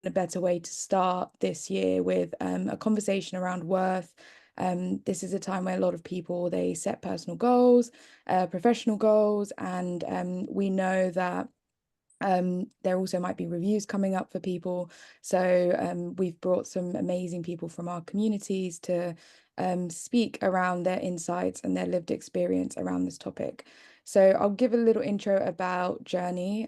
a better way to start this year with a conversation around worth. This is a time where a lot of people, they set personal goals, professional goals, and we know that there also might be reviews coming up for people. So we've brought some amazing people from our communities to speak around their insights and their lived experience around this topic. So I'll give a little intro about Journi,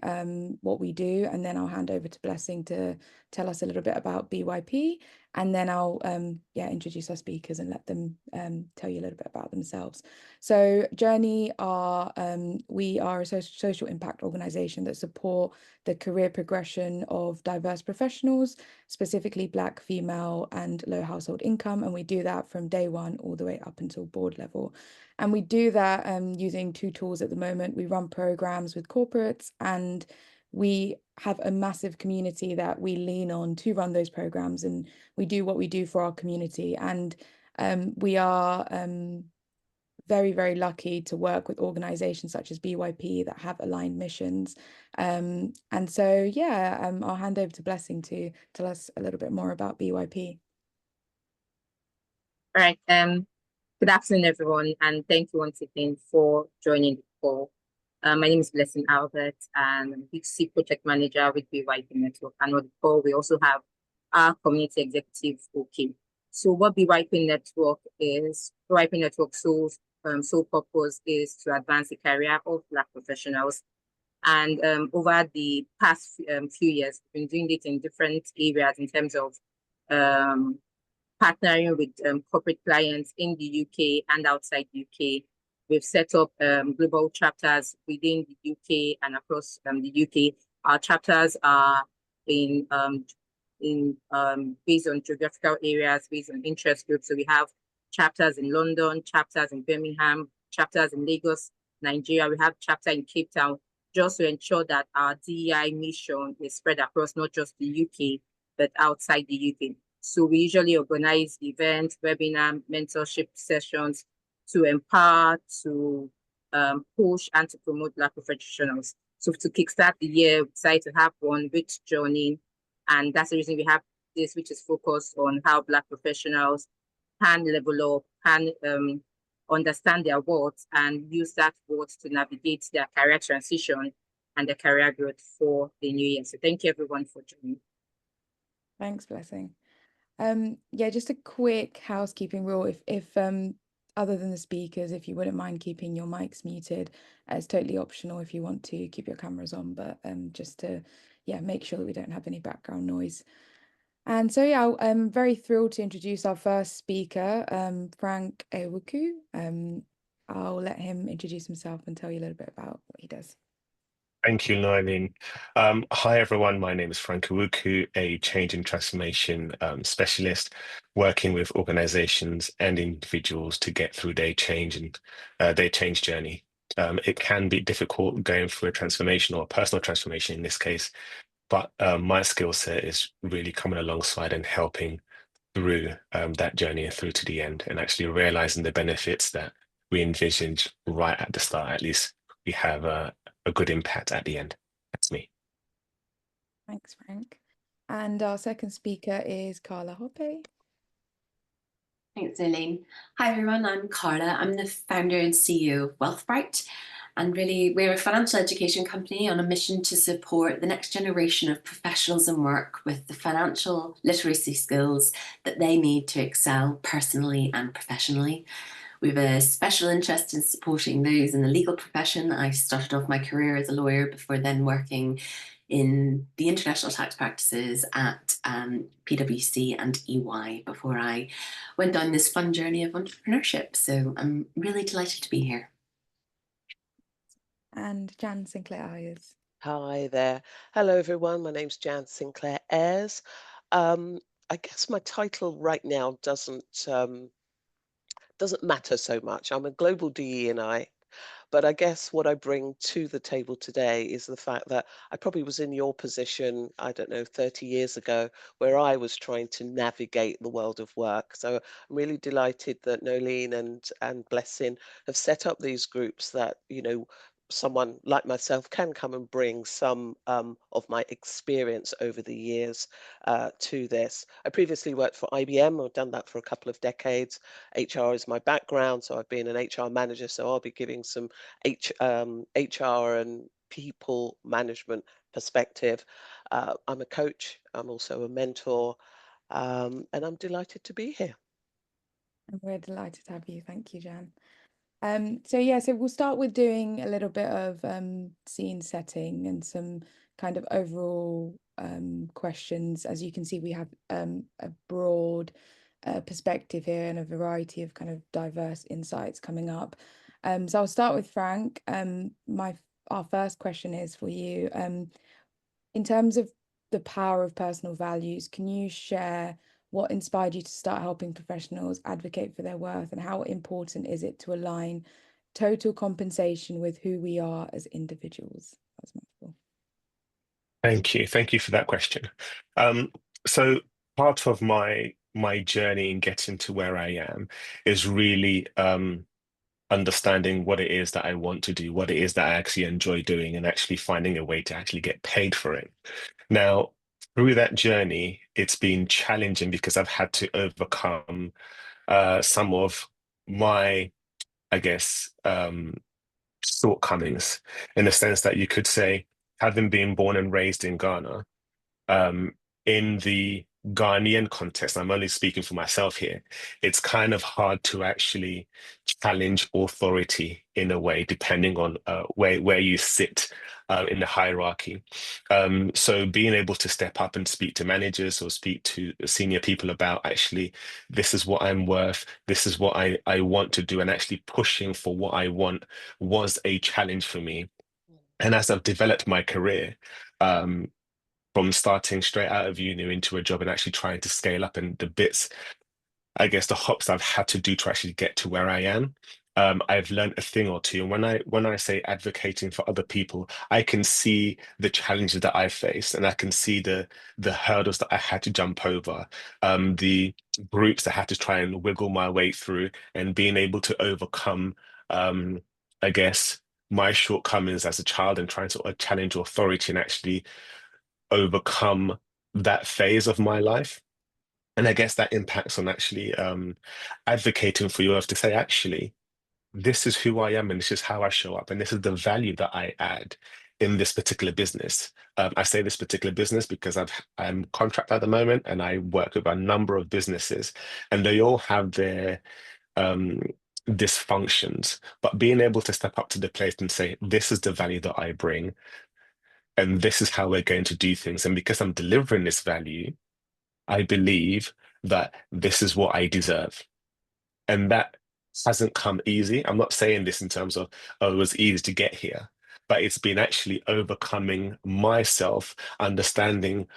what we do, and then I'll hand over to Blessing to tell us a little bit about BYP, and then I'll introduce our speakers and let them tell you a little bit about themselves. So Journi we are a social impact organization that support the career progression of diverse professionals, specifically Black, female, and low household income. And we do that from day one all the way up until board level. And we do that using two tools at the moment. We run programs with corporates, and we have a massive community that we lean on to run those programs. And we do what we do for our community. And we are very, very lucky to work with organizations such as BYP that have aligned missions. And so, I'll hand over to Blessing to tell us a little bit more about BYP. All right. Good afternoon, everyone, and thank you once again for joining the call. My name is Blessing Albert, and I'm B2C project manager with BYP Network. And on the call, we also have our community executive, OK. So what BYP Network is, BYP Network's sole purpose is to advance the career of Black professionals. And over the past few years, we've been doing it in different areas in terms of partnering with corporate clients in the UK and outside the UK. We've set up global chapters within the UK and across the UK. Our chapters are based on geographical areas, based on interest groups. So we have chapters in London, chapters in Birmingham, chapters in Lagos, Nigeria. We have chapter in Cape Town, just to ensure that our DEI mission is spread across not just the UK, but outside the UK. So we usually organize events, webinar, mentorship sessions to empower, to push, and to promote Black professionals. So to kickstart the year, we decided to have one with Journi, and that's the reason we have this, which is focused on how Black professionals can level up, can understand their worth, and use that worth to navigate their career transition and their career growth for the new year. So thank you, everyone, for joining. Thanks, Blessing. Just a quick housekeeping rule. If other than the speakers, if you wouldn't mind keeping your mics muted, it's totally optional if you want to keep your cameras on, but just to make sure that we don't have any background noise. And so I'm very thrilled to introduce our first speaker, Frank Awuku. I'll let him introduce himself and tell you a little bit about what he does. Thank you, Nylene. Hi, everyone. My name is Frank Awuku, a change and transformation specialist working with organizations and individuals to get through their change and their change journey. It can be difficult going through a transformation or a personal transformation in this case, but my skill set is really coming alongside and helping through that journey and through to the end, and actually realizing the benefits that we envisioned right at the start. At least we have a good impact at the end. That's me. Thanks, Frank. And our second speaker is Carla Hoppe. Thanks, Eileen. Hi, everyone. I'm Carla. I'm the founder and CEO of Wealthbrite. And really, we're a financial education company on a mission to support the next generation of professionals in work with the financial literacy skills that they need to excel personally and professionally. We have a special interest in supporting those in the legal profession. I started off my career as a lawyer before then working in the international tax practices at PwC and EY before I went on this fun journey of entrepreneurship. So I'm really delighted to be here. And Jan Sinclair-Ayers. Hi there. Hello, everyone. My name's Jan Sinclair-Ayers. I guess my title right now doesn't matter so much. I'm a global DE&I, but I guess what I bring to the table today is the fact that I probably was in your position, I don't know, 30 years ago, where I was trying to navigate the world of work. So I'm really delighted that Nolene and Blessing have set up these groups that, someone like myself can come and bring some of my experience over the years to this. I previously worked for IBM. I've done that for a couple of decades. HR is my background, so I've been an HR manager. So I'll be giving some HR and people management perspective. I'm a coach. I'm also a mentor, and I'm delighted to be here. And we're delighted to have you. Thank you, Jan. So we'll start with doing a little bit of scene setting and some kind of overall questions. As you can see, we have a broad perspective here and a variety of kind of diverse insights coming up. So I'll start with Frank. Our first question is for you. In terms of the power of personal values, can you share what inspired you to start helping professionals advocate for their worth, and how important is it to align total compensation with who we are as individuals? That's mouthful. Thank you. Thank you for that question. So part of my journey in getting to where I am is really understanding what it is that I want to do, what it is that I actually enjoy doing, and actually finding a way to actually get paid for it. Now, through that journey, it's been challenging because I've had to overcome some of my, I guess, shortcomings, in the sense that you could say, having been born and raised in Ghana, um, in the Ghanaian context, I'm only speaking for myself here, it's kind of hard to actually challenge authority in a way, depending on where you sit in the hierarchy. So being able to step up and speak to managers or speak to senior people about, actually, this is what I'm worth, this is what I want to do, and actually pushing for what I want was a challenge for me. And as I've developed my career, from starting straight out of uni into a job and actually trying to scale up, and the bits, I guess, the hops I've had to do to actually get to where I am, I've learned a thing or two. And when I say advocating for other people, I can see the challenges that I faced, and I can see the hurdles that I had to jump over, the groups that I had to try and wiggle my way through, and being able to overcome, I guess, my shortcomings as a child, and trying to challenge authority and actually overcome that phase of my life. And I guess that impacts on actually advocating for yourself, to say, actually, this is who I am and this is how I show up and this is the value that I add in this particular business. I say this particular business because I'm contract at the moment, and I work with a number of businesses, and they all have their um, dysfunctions. But being able to step up to the plate and say, this is the value that I bring, and this is how we're going to do things. And because I'm delivering this value, I believe that this is what I deserve. And that hasn't come easy. I'm not saying this in terms of, oh, it was easy to get here, but it's been actually overcoming myself, understanding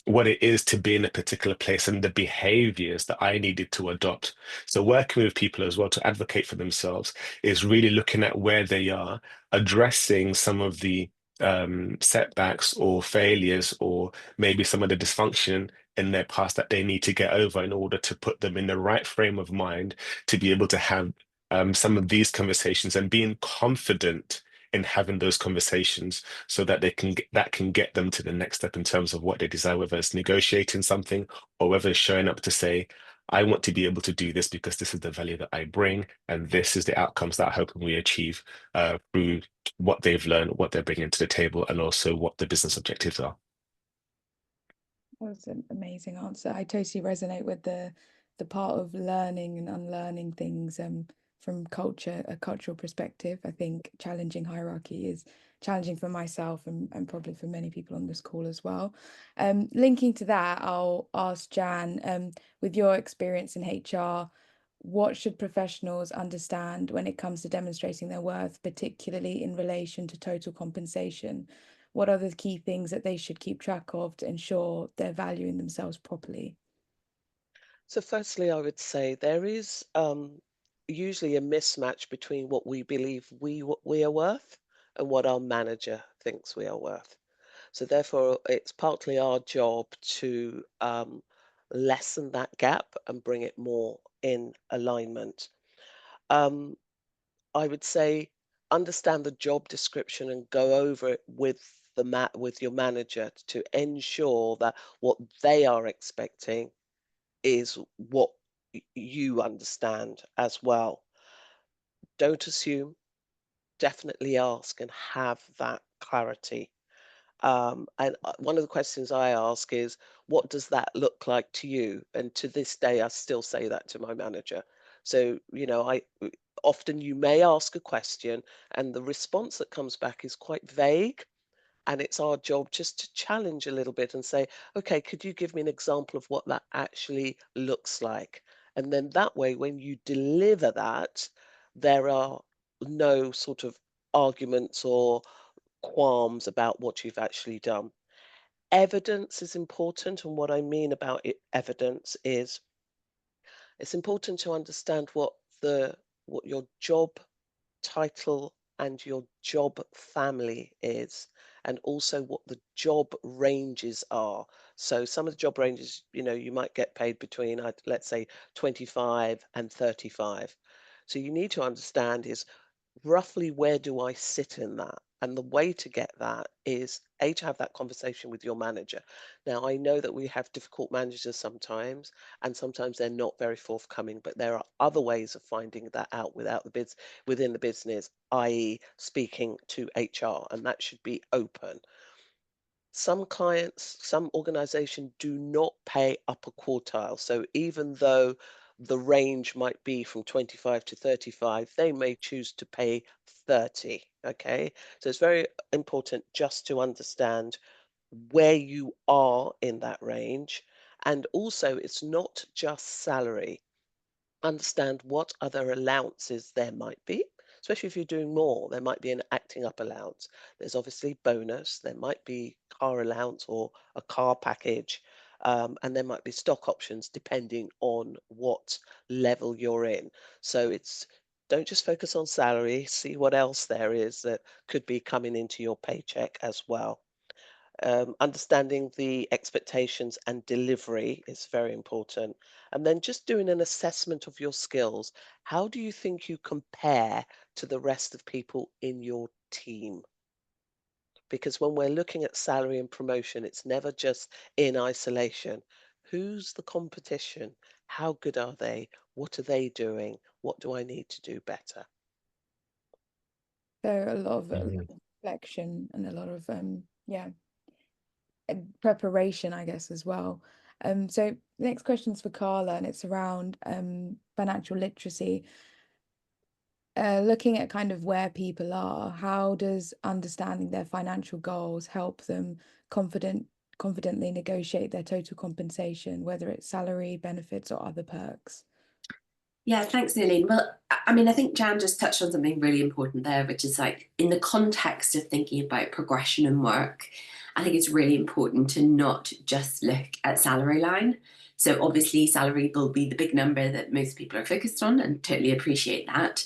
what it is to be in a particular place and the behaviors that I needed to adopt. So working with people as well to advocate for themselves is really looking at where they are, addressing some of the setbacks or failures, or maybe some of the dysfunction in their past that they need to get over, in order to put them in the right frame of mind to be able to have some of these conversations, and being confident in having those conversations, so that that can get them to the next step in terms of what they desire, whether it's negotiating something or whether it's showing up to say, I want to be able to do this because this is the value that I bring, and this is the outcomes that I hope we achieve through what they've learned, what they're bringing to the table, and also what the business objectives are. That's an amazing answer. I totally resonate with the part of learning and unlearning things from a cultural perspective. I think challenging hierarchy is challenging for myself, and probably for many people on this call as well. Linking to that, I'll ask Jan, with your experience in HR, what should professionals understand when it comes to demonstrating their worth, particularly in relation to total compensation? What are the key things that they should keep track of to ensure they're valuing themselves properly? So firstly, I would say there is usually a mismatch between what we believe we are worth and what our manager thinks we are worth. So therefore, it's partly our job to lessen that gap and bring it more in alignment. I would say understand the job description and go over it with with your manager to ensure that what they are expecting is what you understand as well. Don't assume, definitely ask and have that clarity. And one of the questions I ask is, what does that look like to you? And to this day, I still say that to my manager. So, you know, often you may ask a question and the response that comes back is quite vague. And it's our job just to challenge a little bit and say, okay, could you give me an example of what that actually looks like? And then that way, when you deliver that, there are no sort of arguments or qualms about what you've actually done. Evidence is important, and what I mean about evidence is it's important to understand what your job title and your job family is, and also what the job ranges are. So some of the job ranges, you know, you might get paid between, let's say, 25 and 35. So you need to understand is roughly where do I sit in that? And the way to get that is to have that conversation with your manager. Now, I know that we have difficult managers sometimes, and sometimes they're not very forthcoming, but there are other ways of finding that out within the business, i.e., speaking to HR, and that should be open. Some clients, some organizations do not pay upper quartile. So even though the range might be from 25 to 35, they may choose to pay 30. Okay. So it's very important just to understand where you are in that range. And also, it's not just salary. Understand what other allowances there might be, especially if you're doing more. There might be an acting up allowance. There's obviously bonus. There might be car allowance or a car package. And there might be stock options depending on what level you're in. So don't just focus on salary, see what else there is that could be coming into your paycheck as well. Understanding the expectations and delivery is very important. And then just doing an assessment of your skills. How do you think you compare to the rest of people in your team? Because when we're looking at salary and promotion, it's never just in isolation. Who's the competition? How good are they? What are they doing? What do I need to do better? So a lot of Mhm. reflection and a lot of preparation, I guess, as well. So the next question is for Carla, and it's around financial literacy. Looking at kind of where people are, how does understanding their financial goals help them confidently negotiate their total compensation, whether it's salary, benefits, or other perks? Yeah, thanks, Eileen. Well, I mean, I think Jan just touched on something really important there, which is like in the context of thinking about progression and work, I think it's really important to not just look at salary line. So obviously salary will be the big number that most people are focused on, and totally appreciate that.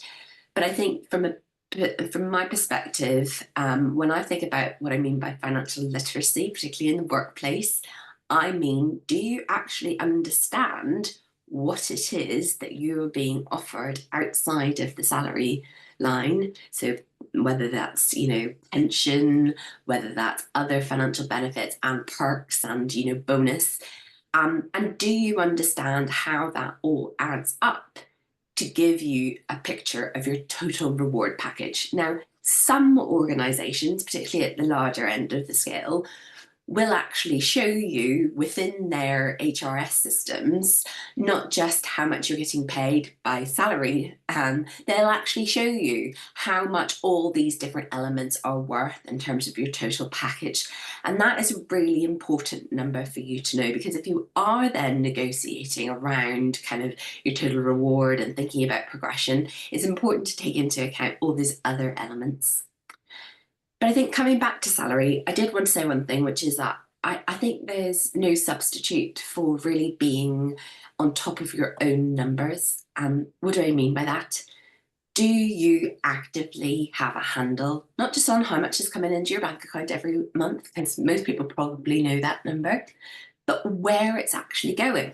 But I think from my perspective, when I think about what I mean by financial literacy, particularly in the workplace, I mean, do you actually understand what it is that you're being offered outside of the salary line? So whether that's, you know, pension, whether that's other financial benefits and perks and, you know, bonus. And do you understand how that all adds up to give you a picture of your total reward package? Now, some organizations, particularly at the larger end of the scale, will actually show you within their HRS systems, not just how much you're getting paid by salary, they'll actually show you how much all these different elements are worth in terms of your total package. And that is a really important number for you to know, because if you are then negotiating around kind of your total reward and thinking about progression, it's important to take into account all these other elements. But I think coming back to salary, I did want to say one thing, which is that I think there's no substitute for really being on top of your own numbers. What do I mean by that? Do you actively have a handle, not just on how much is coming into your bank account every month, because most people probably know that number, but where it's actually going?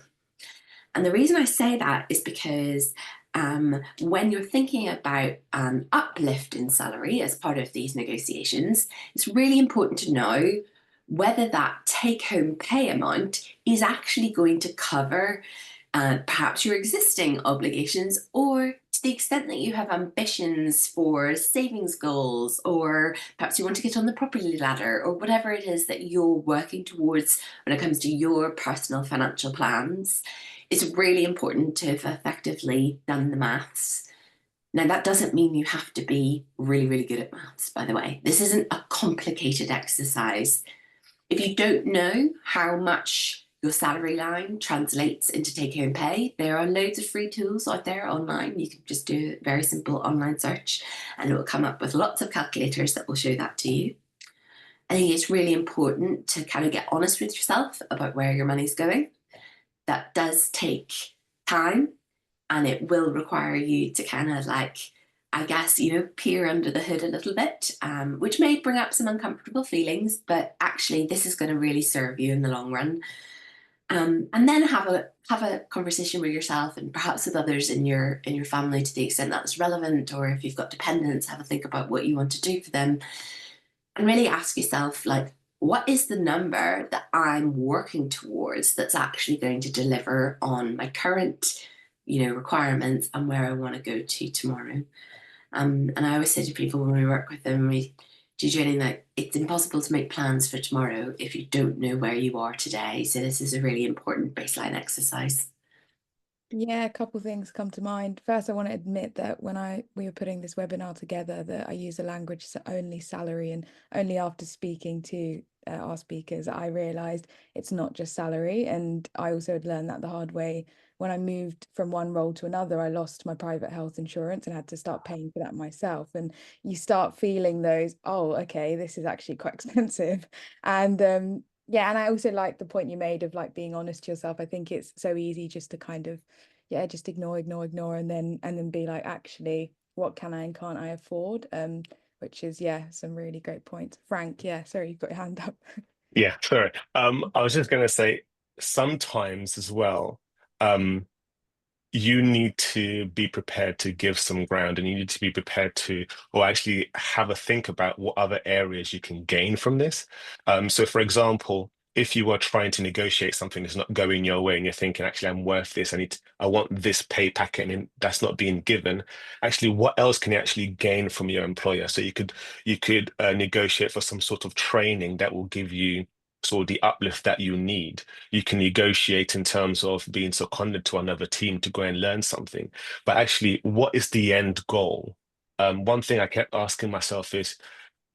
And the reason I say that is because when you're thinking about an uplift in salary as part of these negotiations, it's really important to know whether that take-home pay amount is actually going to cover perhaps your existing obligations, or to the extent that you have ambitions for savings goals, or perhaps you want to get on the property ladder, or whatever it is that you're working towards when it comes to your personal financial plans. It's really important to have effectively done the maths. Now, that doesn't mean you have to be really, really good at maths, by the way. This isn't a complicated exercise. If you don't know how much your salary line translates into take-home pay, there are loads of free tools out there online. You can just do a very simple online search and it will come up with lots of calculators that will show that to you. I think it's really important to kind of get honest with yourself about where your money's going. That does take time, and it will require you to kind of like, I guess, peer under the hood a little bit, which may bring up some uncomfortable feelings, but actually this is going to really serve you in the long run. And then have a conversation with yourself and perhaps with others in your family to the extent that's relevant, or if you've got dependents, have a think about what you want to do for them, and really ask yourself, like, what is the number that I'm working towards that's actually going to deliver on my current, requirements and where I want to go to tomorrow? And I always say to people when we work with them, we do Journi, like, it's impossible to make plans for tomorrow if you don't know where you are today. So this is a really important baseline exercise. Yeah, a couple of things come to mind. First, I want to admit that when we were putting this webinar together, that I use the language only salary, and only after speaking to our speakers, I realized it's not just salary. And I also had learned that the hard way. When I moved from one role to another, I lost my private health insurance and had to start paying for that myself. And you start feeling those, oh, okay, this is actually quite expensive. And yeah, and I also like the point you made of like being honest to yourself. I think it's so easy just to kind of, yeah, just ignore, and then be like, actually, what can I and can't I afford? Which is, yeah, some really great points. Frank, yeah, sorry, you've got your hand up. Yeah, sorry. I was just going to say, sometimes as well, you need to be prepared to give some ground, and you need to be prepared to, or actually have a think about what other areas you can gain from this. So for example, if you are trying to negotiate something that's not going your way and you're thinking, actually, I'm worth this, I want this pay packet, and that's not being given, actually, what else can you actually gain from your employer? So you could negotiate for some sort of training that will give you sort of the uplift that you need. You can negotiate in terms of being seconded to another team to go and learn something. But actually, what is the end goal? One thing I kept asking myself is,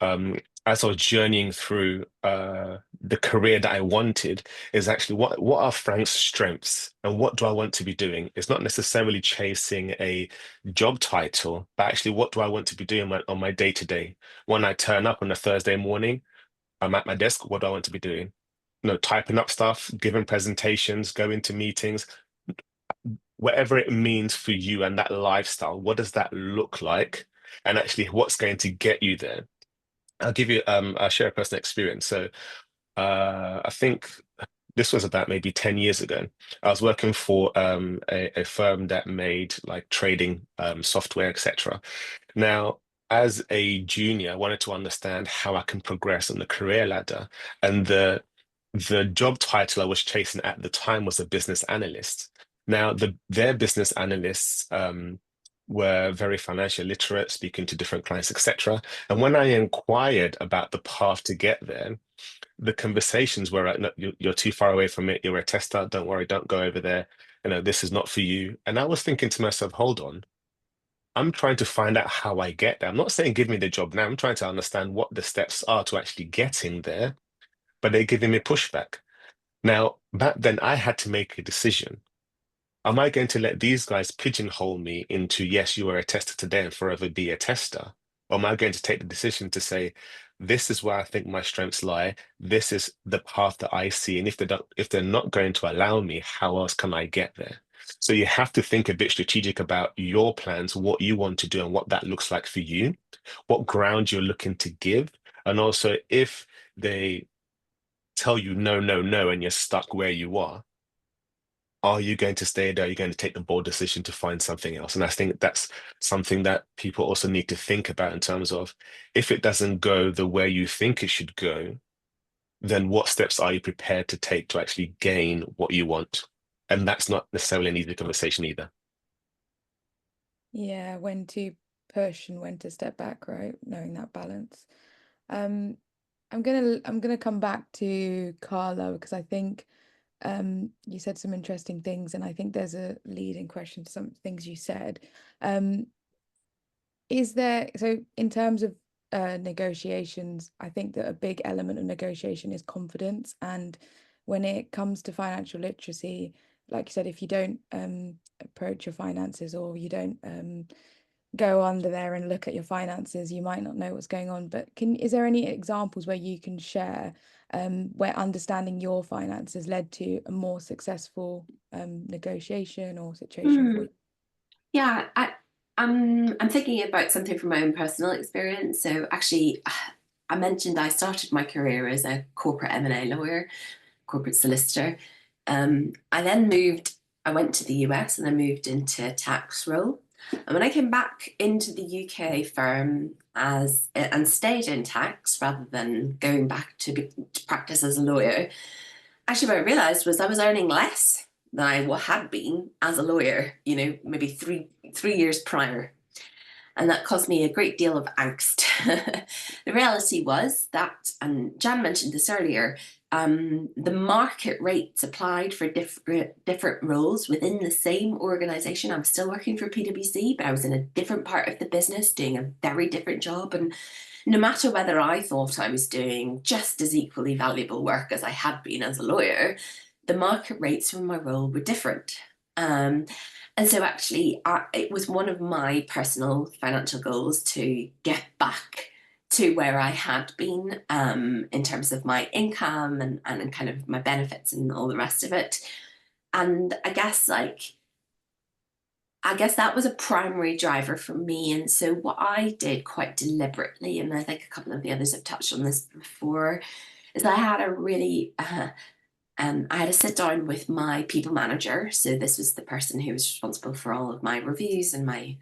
as I was journeying through the career that I wanted, is actually what are Frank's strengths and what do I want to be doing? It's not necessarily chasing a job title, but actually, what do I want to be doing on my day-to-day? When I turn up on a Thursday morning, I'm at my desk. What do I want to be doing? Typing up stuff, giving presentations, going to meetings, whatever it means for you and that lifestyle. What does that look like? And actually, what's going to get you there? I'll share a personal experience. So I think this was about maybe 10 years ago. I was working for a firm that made like trading software, etc. Now, as a junior, I wanted to understand how I can progress on the career ladder. And the job title I was chasing at the time was a business analyst. Now, their business analysts were very financially literate, speaking to different clients, etc. And when I inquired about the path to get there, the conversations were, no, you're too far away from it. You're a tester. Don't worry. Don't go over there. This is not for you. And I was thinking to myself, hold on. I'm trying to find out how I get there. I'm not saying give me the job now. I'm trying to understand what the steps are to actually getting there, but they're giving me pushback. Now, back then, I had to make a decision. Am I going to let these guys pigeonhole me into, yes, you are a tester today and forever be a tester? Or am I going to take the decision to say, this is where I think my strengths lie. This is the path that I see. And if they're not going to allow me, how else can I get there? So you have to think a bit strategic about your plans, what you want to do and what that looks like for you, what ground you're looking to give. And also if they tell you no, no, no, and you're stuck where you are are you going to stay there? Are you going to take the bold decision to find something else? And I think that's something that people also need to think about in terms of, if it doesn't go the way you think it should go, then what steps are you prepared to take to actually gain what you want? And that's not necessarily an easy conversation either. Yeah, when to push and when to step back, right? Knowing that balance. I'm gonna come back to Carla, because I think you said some interesting things, and I think there's a leading question to some things you said. Is there, so in terms of negotiations, I think that a big element of negotiation is confidence. And when it comes to financial literacy, like you said, if you don't approach your finances, or you don't go under there and look at your finances, you might not know what's going on. But is there any examples where you can share where understanding your finances led to a more successful negotiation or situation for you? Yeah, I'm thinking about something from my own personal experience. So actually, I mentioned I started my career as a corporate M&A lawyer, corporate solicitor. I went to the US and I moved into a tax role. And when I came back into the UK firm and stayed in tax rather than going back to practice as a lawyer, actually what I realized was I was earning less than I had been as a lawyer, maybe three years prior. And that caused me a great deal of angst. The reality was that, and Jan mentioned this earlier, the market rates applied for different roles within the same organization. I was still working for PwC, but I was in a different part of the business doing a very different job. And no matter whether I thought I was doing just as equally valuable work as I had been as a lawyer, the market rates for my role were different. And so actually, it was one of my personal financial goals to get back to where I had been in terms of my income and kind of my benefits and all the rest of it. And I guess that was a primary driver for me. And so what I did quite deliberately, and I think a couple of the others have touched on this before, is I had a really I had to sit down with my people manager. So this was the person who was responsible for all of my reviews and my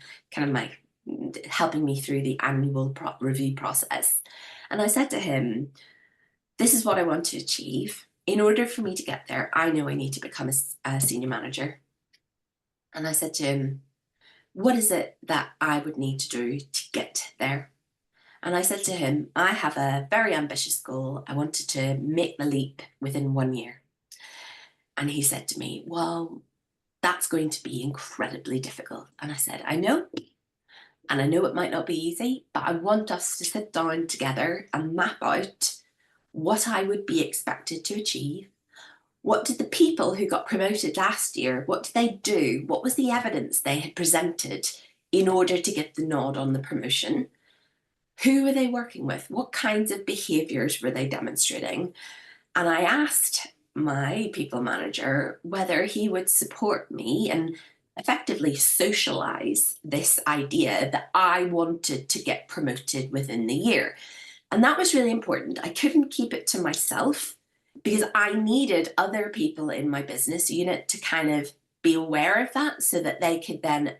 helping me through the annual review process. And I said to him, this is what I want to achieve. In order for me to get there, I know I need to become a senior manager. And I said to him, what is it that I would need to do to get there? And I said to him, I have a very ambitious goal. I wanted to make the leap within 1 year. And he said to me, well, that's going to be incredibly difficult. And I said, I know. And I know it might not be easy, but I want us to sit down together and map out what I would be expected to achieve. What did the people who got promoted last year, what did they do? What was the evidence they had presented in order to get the nod on the promotion? Who were they working with? What kinds of behaviors were they demonstrating? And I asked my people manager whether he would support me and effectively socialize this idea that I wanted to get promoted within the year. And that was really important. I couldn't keep it to myself because I needed other people in my business unit to kind of be aware of that so that they could then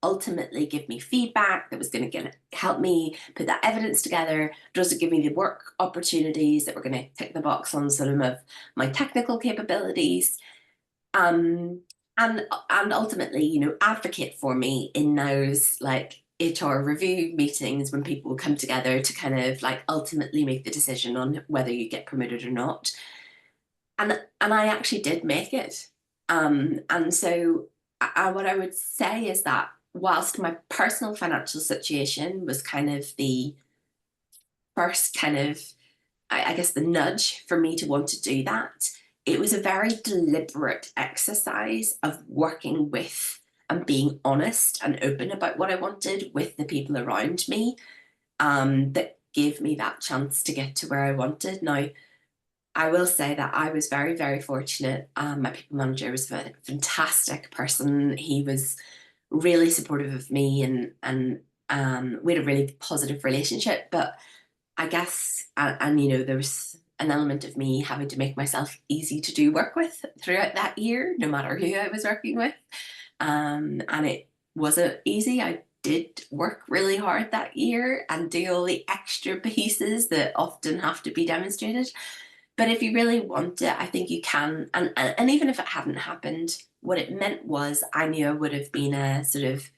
ultimately give me feedback that was going to help me put that evidence together, but also give me the work opportunities that were going to tick the box on some of my technical capabilities, and ultimately, advocate for me in those HR review meetings when people come together to kind of ultimately make the decision on whether you get promoted or not. And I actually did make it. And so what I would say is that whilst my personal financial situation was kind of the first kind of, I guess, the nudge for me to want to do that, it was a very deliberate exercise of working with and being honest and open about what I wanted with the people around me that gave me that chance to get to where I wanted. Now, I will say that I was very, very fortunate. My people manager was a fantastic person. He was really supportive of me and we had a really positive relationship. But I guess, and there was an element of me having to make myself easy to do work with throughout that year, no matter who I was working with. And it wasn't easy. I did work really hard that year and do all the extra pieces that often have to be demonstrated. But if you really want it, I think you can. And even if it hadn't happened, what it meant was I knew I would have been a sort of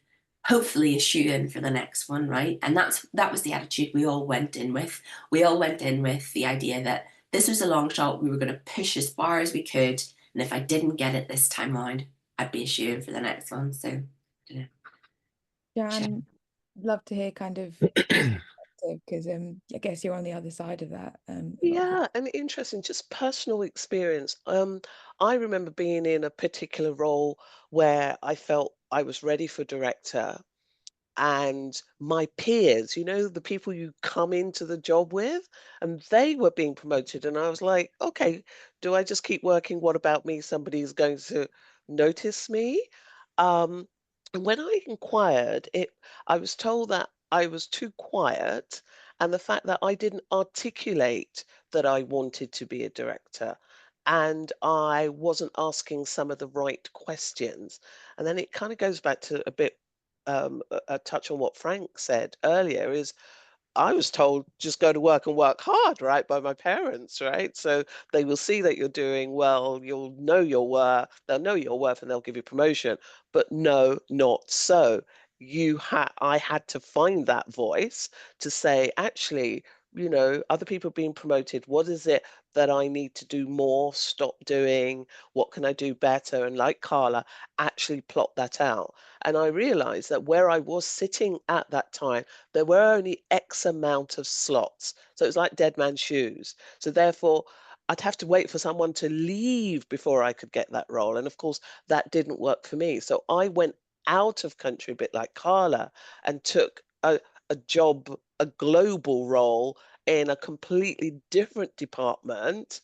hopefully a shoe-in for the next one, right? And that was the attitude we all went in with. We all went in with the idea that this was a long shot. We were going to push as far as we could. And if I didn't get it this time around, I'd be a shoe-in for the next one. So, you know. Jan, love to hear kind of because I guess you're on the other side of that. Yeah, and interesting, just personal experience. I remember being in a particular role where I felt I was ready for director, and my peers, you know, the people you come into the job with, and they were being promoted, and I was like, okay, do I just keep working? What about me? Somebody's going to notice me. Um, and when I inquired, I was told that I was too quiet, and the fact that I didn't articulate that I wanted to be a director, and I wasn't asking some of the right questions. And then it kind of goes back to a bit a touch on what Frank said earlier is I was told just go to work and work hard, right, by my parents, right? So they will see that you're doing well, you'll know your worth, they'll know your worth and they'll give you promotion. But no, not so. I had to find that voice to say, actually, you know, other people being promoted, what is it that I need to do more, stop doing? What can I do better? And like Carla, actually plot that out. And I realized that where I was sitting at that time, there were only X amount of slots. So it was like dead man's shoes. So therefore, I'd have to wait for someone to leave before I could get that role. And of course, that didn't work for me. So I went out of country, a bit like Carla, and took a job, a global role in a completely different department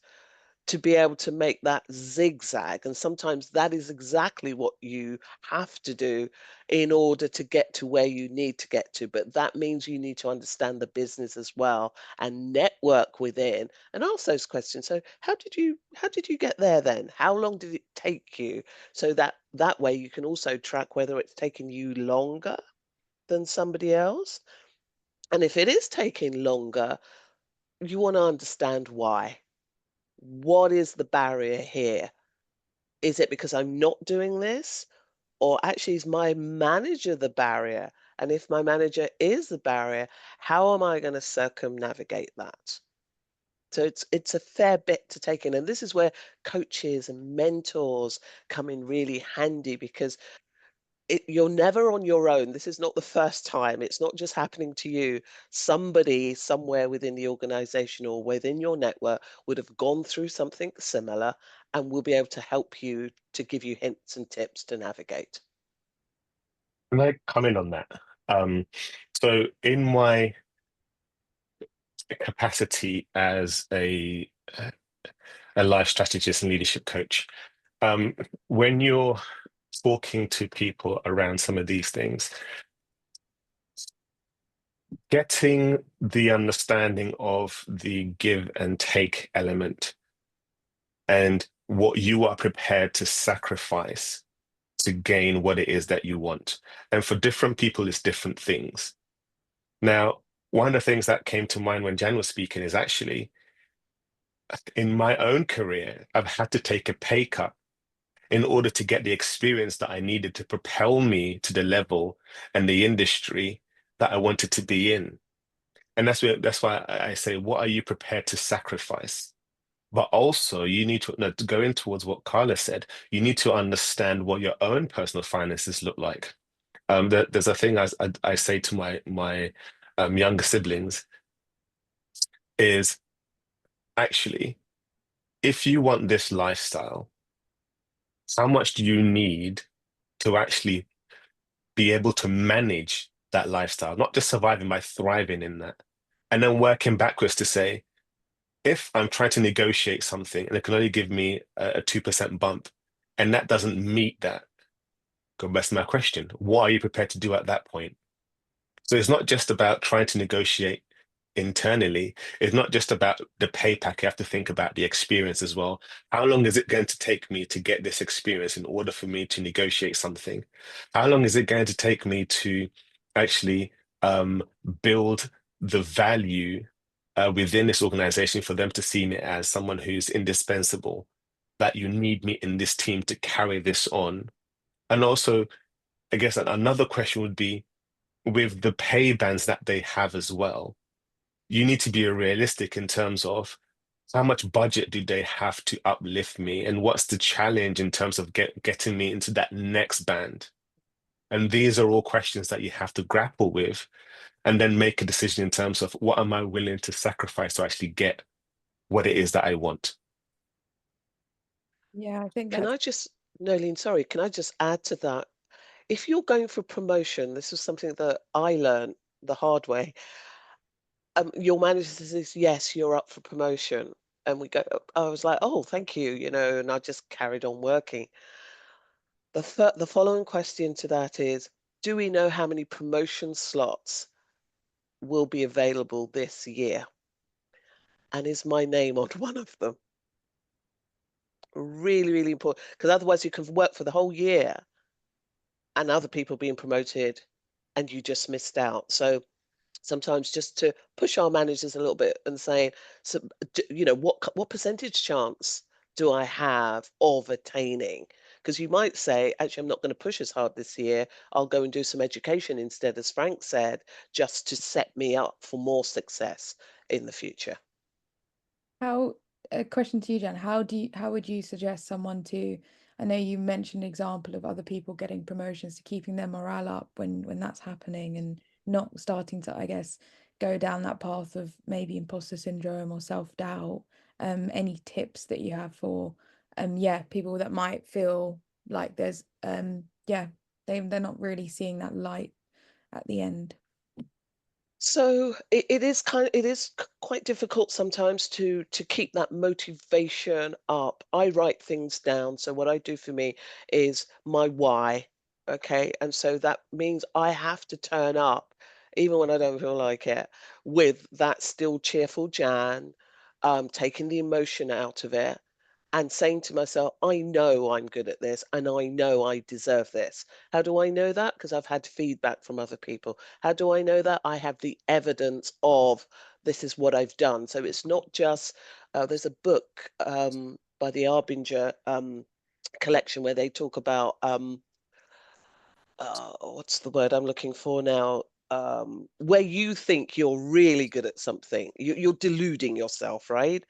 to be able to make that zigzag. And sometimes that is exactly what you have to do in order to get to where you need to get to. But that means you need to understand the business as well and network within and ask those questions. So how did you get there then? How long did it take you? So that way you can also track whether it's taken you longer than somebody else. And if it is taking longer, you want to understand why. What is the barrier here? Is it because I'm not doing this? Or actually, is my manager the barrier? And if my manager is the barrier, how am I going to circumnavigate that? So it's a fair bit to take in. And this is where coaches and mentors come in really handy because you're never on your own. This is not the first time. It's not just happening to you. Somebody somewhere within the organization or within your network would have gone through something similar and will be able to help you to give you hints and tips to navigate. Can I comment on that? So in my capacity as a life strategist and leadership coach, when you're talking to people around some of these things, getting the understanding of the give and take element and what you are prepared to sacrifice to gain what it is that you want. And for different people, it's different things. Now, one of the things that came to mind when Jan was speaking is actually, in my own career, I've had to take a pay cut in order to get the experience that I needed to propel me to the level and the industry that I wanted to be in. And that's why I say, what are you prepared to sacrifice? But also, you need to, no, to go in towards what Carla said. You need to understand what your own personal finances look like. There's a thing I say to my younger siblings is actually, if you want this lifestyle, how much do you need to actually be able to manage that lifestyle, not just surviving by thriving in that, and then working backwards to say, if I'm trying to negotiate something and it can only give me a 2% bump, and that doesn't meet that, go back to my question, what are you prepared to do at that point? So it's not just about trying to negotiate internally is not just about the pay pack. You have to think about the experience as well. How long is it going to take me to get this experience in order for me to negotiate something? How long is it going to take me to actually build the value within this organization for them to see me as someone who's indispensable, that you need me in this team to carry this on? And also, I guess another question would be, with the pay bands that they have as well, you need to be realistic in terms of how much budget do they have to uplift me, and what's the challenge in terms of getting me into that next band. And these are all questions that you have to grapple with and then make a decision in terms of what am I willing to sacrifice to actually get what it is that I want. Yeah, I think Can that's I just, Nolene, sorry, can I just add to that? If you're going for promotion, this is something that I learned the hard way. Your manager says, yes, you're up for promotion. And we go, I was like, oh, thank you, and I just carried on working. The following question to that is, do we know how many promotion slots will be available this year? And is my name on one of them? Really, really important. Because otherwise you can work for the whole year and other people being promoted and you just missed out. So sometimes just to push our managers a little bit and saying, so, what percentage chance do I have of attaining? Because you might say, actually, I'm not going to push as hard this year. I'll go and do some education instead, as Frank said, just to set me up for more success in the future. how a question to you, Jan. How would you suggest someone to, I know you mentioned an example of other people getting promotions, to keeping their morale up when that's happening and not starting to, I guess, go down that path of maybe imposter syndrome or self-doubt. Any tips that you have for people that might feel like there's they're not really seeing that light at the end? So it is quite difficult sometimes to keep that motivation up. I write things down. So what I do for me is my why. Okay. And so that means I have to turn up, even when I don't feel like it, with that still cheerful Jan, taking the emotion out of it and saying to myself, I know I'm good at this and I know I deserve this. How do I know that? Because I've had feedback from other people. How do I know that? I have the evidence of this is what I've done. So it's not just, there's a book by the Arbinger collection where they talk about what's the word I'm looking for now? Where you think you're really good at something, you're deluding yourself, right?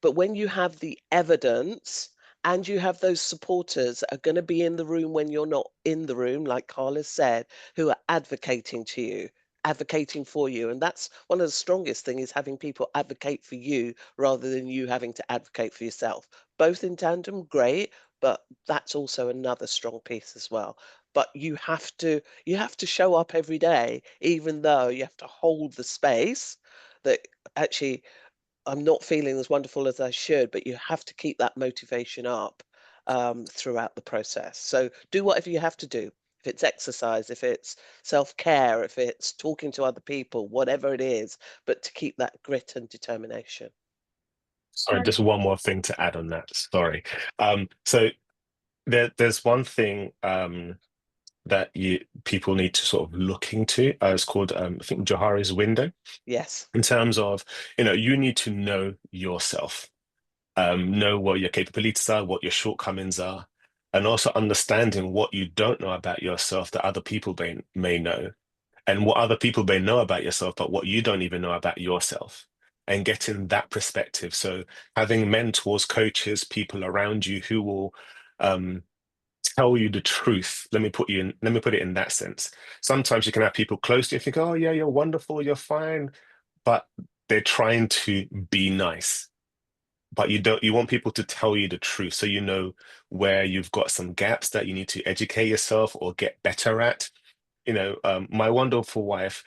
But when you have the evidence and you have those supporters that are going to be in the room when you're not in the room, like Carla said, who are advocating to you, advocating for you. And that's one of the strongest things, is having people advocate for you rather than you having to advocate for yourself. Both in tandem, great, but that's also another strong piece as well. But you have to show up every day, even though you have to hold the space that actually I'm not feeling as wonderful as I should, but you have to keep that motivation up throughout the process. So do whatever you have to do. If it's exercise, if it's self-care, if it's talking to other people, whatever it is, but to keep that grit and determination. Sorry, just one more thing to add on that. Sorry. So there's one thing that people need to sort of look into. It's called, I think, Johari's window, Yes. in terms of, you need to know yourself, know what your capabilities are, what your shortcomings are, and also understanding what you don't know about yourself that other people may know, and what other people may know about yourself, but what you don't even know about yourself, and getting that perspective. So having mentors, coaches, people around you who will tell you the truth. Let me put it in that sense. Sometimes you can have people close to you and think, oh yeah, you're wonderful, you're fine, but they're trying to be nice. But you want people to tell you the truth, so you know where you've got some gaps that you need to educate yourself or get better at. My wonderful wife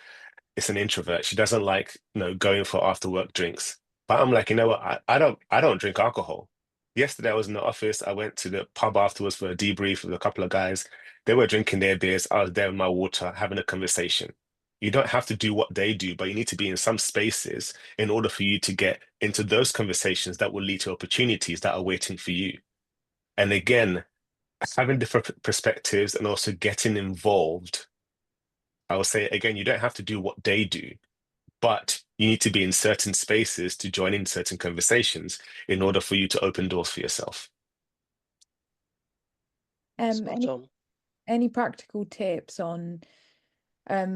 is an introvert. She doesn't like, going for after work drinks. But I'm like, you know what? I don't drink alcohol. Yesterday I was in the office. I went to the pub afterwards for a debrief with a couple of guys. They were drinking their beers. I was there with my water, having a conversation. You don't have to do what they do, but you need to be in some spaces in order for you to get into those conversations that will lead to opportunities that are waiting for you. And again, having different perspectives and also getting involved. I will say again, you don't have to do what they do, but you need to be in certain spaces to join in certain conversations in order for you to open doors for yourself. Spot on. Any practical tips on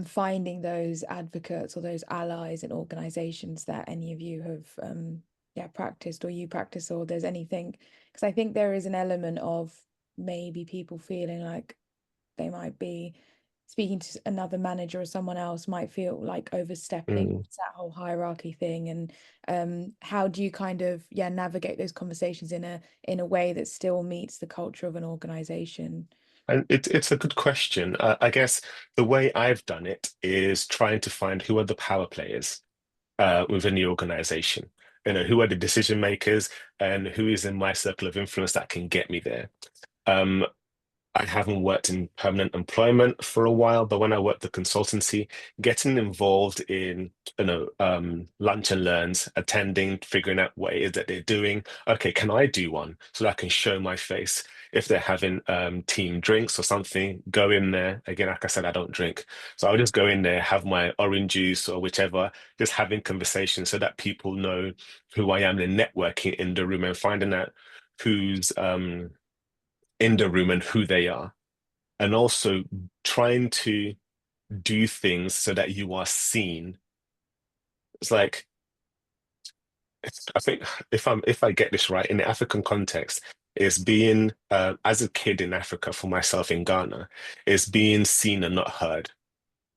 finding those advocates or those allies in organizations that any of you have practiced or you practice, or there's anything? Because I think there is an element of maybe people feeling like they might be speaking to another manager, or someone else might feel like overstepping. It's that whole hierarchy thing. And how do you kind of navigate those conversations in a way that still meets the culture of an organization? And it's a good question. I guess the way I've done it is trying to find who are the power players within the organization. Who are the decision makers and who is in my circle of influence that can get me there. I haven't worked in permanent employment for a while, but when I worked the consultancy, getting involved in, lunch and learns, attending, figuring out what it is that they're doing. Okay, can I do one so that I can show my face? If they're having team drinks or something, go in there. Again, like I said, I don't drink. So I'll just go in there, have my orange juice or whichever, just having conversations so that people know who I am and networking in the room and finding out who's in the room and who they are, and also trying to do things so that you are seen. It's like, I think if I get this right, in the African context, is being as a kid in Africa for myself in Ghana, is being seen and not heard.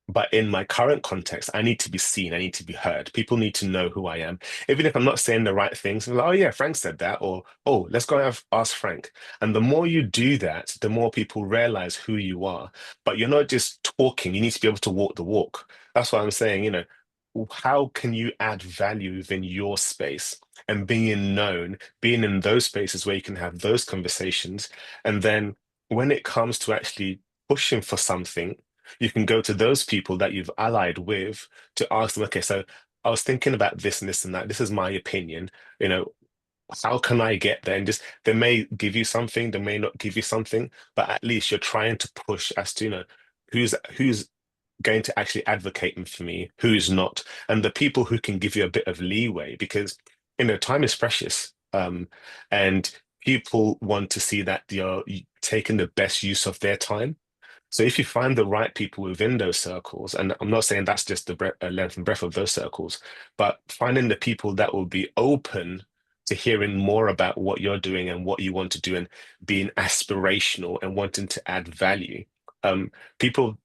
But in my current context, I need to be seen. I need to be heard. People need to know who I am. Even if I'm not saying the right things, I'm like, oh yeah, Frank said that, or oh, let's go and ask Frank. And the more you do that, the more people realize who you are. But you're not just talking, you need to be able to walk the walk. That's what I'm saying, how can you add value within your space and being known, being in those spaces where you can have those conversations. And then when it comes to actually pushing for something, you can go to those people that you've allied with to ask them, okay, so I was thinking about this and this and that. This is my opinion. How can I get there? And just they may give you something, they may not give you something, but at least you're trying to push as to, who's going to actually advocate for me, who's not, and the people who can give you a bit of leeway, because time is precious. And people want to see that you're taking the best use of their time. So if you find the right people within those circles, and I'm not saying that's just the length and breadth of those circles, but finding the people that will be open to hearing more about what you're doing and what you want to do, and being aspirational and wanting to add value. People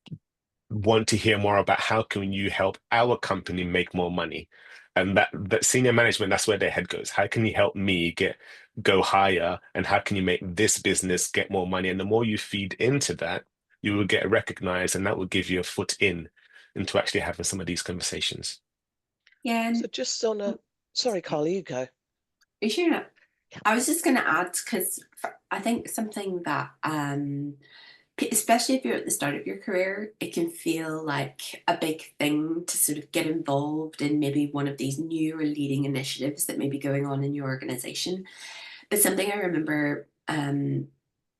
want to hear more about how can you help our company make more money, and that senior management, that's where their head goes. How can you help me go higher, and how can you make this business get more money? And the more you feed into that, you will get recognized, and that will give you a foot into actually having some of these conversations. Yeah. So just on a, sorry, Carla, you go. Sure. I was just going to add, because I think something that, especially if you're at the start of your career, it can feel like a big thing to sort of get involved in maybe one of these new or leading initiatives that may be going on in your organization. But something I remember